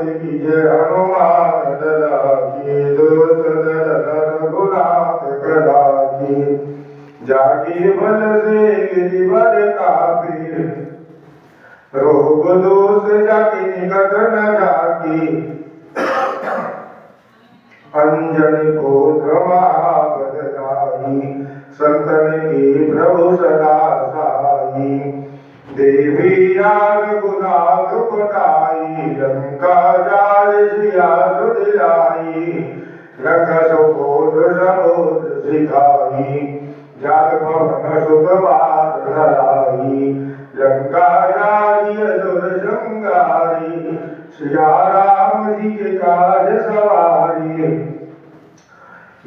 की जय हनुमान लला की दोस्त रघुनाथ कला की जागी बल से गिरिवर काफी रोग दोष जाति निकट न जाकी अंजनी पुत्र महाबलदाई संतन की प्रभु सदा साई देवी रघुनाथ पटाई लंका जाल सिया सुदिलाई रख समुद्र समुद्र सिखाई जाल पवन सुत बार धराई लंका जारी असुर संगारी सिया राम जी के काज सवारी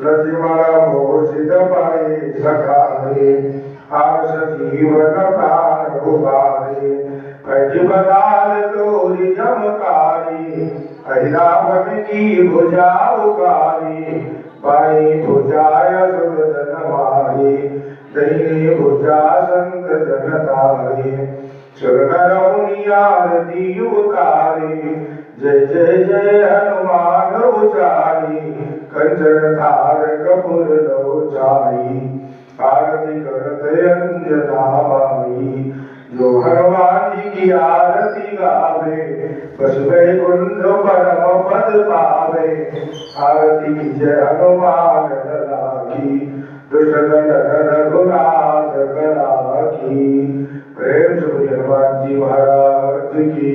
लक्ष्मण मूर्छित पड़े सखारे हर्ष जीवन प्राण उबारे कटि बदाल तोरी चमकारी रावण की भुजा उगारी बाई भुजाय सुरधन मारी दहिने भुजा संत जन तारे सुरनरमुनि आरती उतारे जय जय जय हनुमान उचारी कंचन धार कपूर लोचाई आरती करत अंजना माई जो हनुमान जी की आरती गावे बस वैकुंठ परम पद पावे आरती की जय हनुमान लला की दुष्ट दंडन रघुनाथ कला की प्रेम से हनुमान जी महाराज की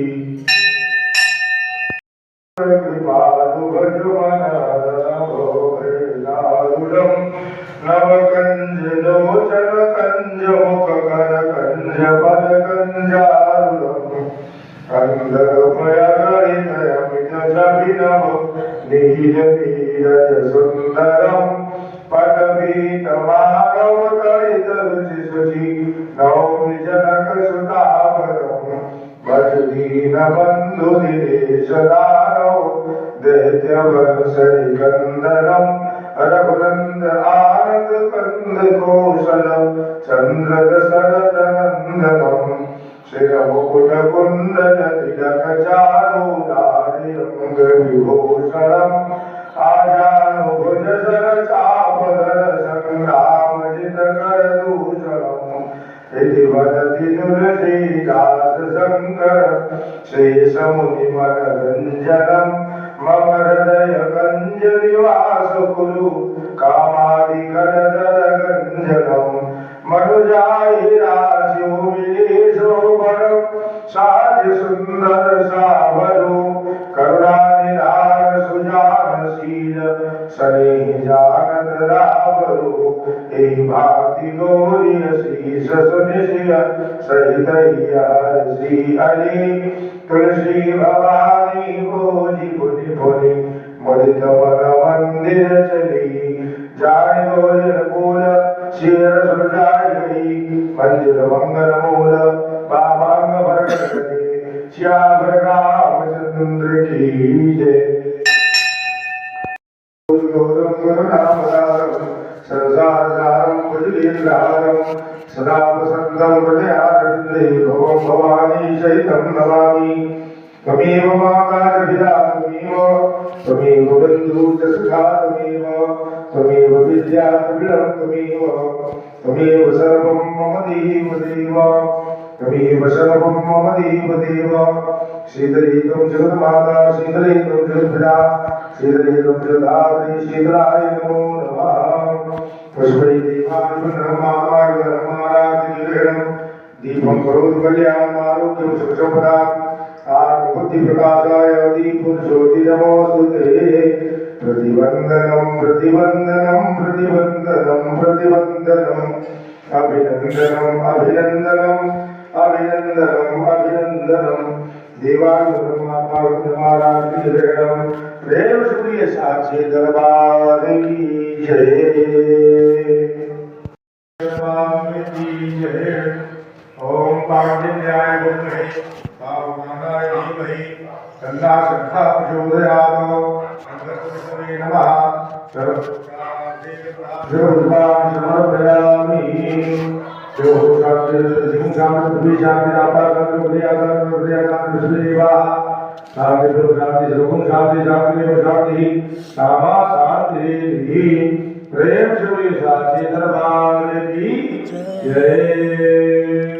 कृपालु भजमन नव कंज लोचन कंज मुख कर कंज पद कंजारुलम अंदर भय गणित अमित जभिनव नील नीरज सुंदरम पटवीत मानव तड़ित रुचि शुचि नौमि जनक सुतावरम भजदीन बंधु दिनेश दानव दैत्य वंशि कंदरम रघुनंद आनंद कंद कौशल चंद्र दशरथ नंदनम शिर मुकुट कुंडल तिलक चारुधारि अंग विभूषणम आजानुभुज सर चापधर संग्राम जित कर दूषणम इति वदति तुलसीदास शंकर शेष मुनि मनरंजनम मम हृदय कंज निवास कुरु कामादि करदर गंजनम मनुजाई राजो मिलेशो बरम साज सुंदर सावरो करुणा निधान सुजान शील सने जानत रावरो ए भाति गौरी शीस सुनिशिय सहित श्री हरि तुलसी भवानी भोजी पुनि पुनि मुदित मन मंदिर चली जाय गोर मूल शेर सुरजाय गई मंजुल मंगल मूल बाबांग भरत गए श्याम रामचंद्र की जय संसार सारम भुजगेन्द्रहारम सदा वसंतं हृदयारविन्दे भवं भवानी सहितं नमामि त्वमेव माता च पिता त्वमेव बन्धु च सखा त्वमेव विद्या द्रविणं त्वमेव सर्वं मम देव त्वमेव सर्वं मम देव शीतले त्वं जगन्माता शीतले त्वं जगद्भिदा शीतले त्वं जगदात्रि शीतलाय नमो नमः पुष्पै देवाय नमः नमः दीपं करोतु कल्याणम् आरोग्यं सुखसम्पदाम् आत्मबुद्धि प्रकाशाय दीपं ज्योति नमोस्तुते प्रतिवन्दनं प्रतिवन्दनं प्रतिवन्दनं प्रतिवन्दनं अभिनन्दनं अभिनन्दनं अभिनन्दनं अभिनन्दनं देवानुब्रह्मात्मा महाराज की जय प्रेम सूर्य साक्षी दरबार की जय ओम पांडिन्याय गुरुमहे भावनाय धीमहि तन्ना सखा प्रचोदयात् अंगस्वरे नमः सर्वभूतानि समर्पयामि जो शांति सिंह शांति शांति आपा सर्व क्रिया सर्व क्रिया सर्व देवा शांति सुख शांति सुगुण शांति शांति देव शांति कामा शांति प्रेम शिव शांति दरबार की जय।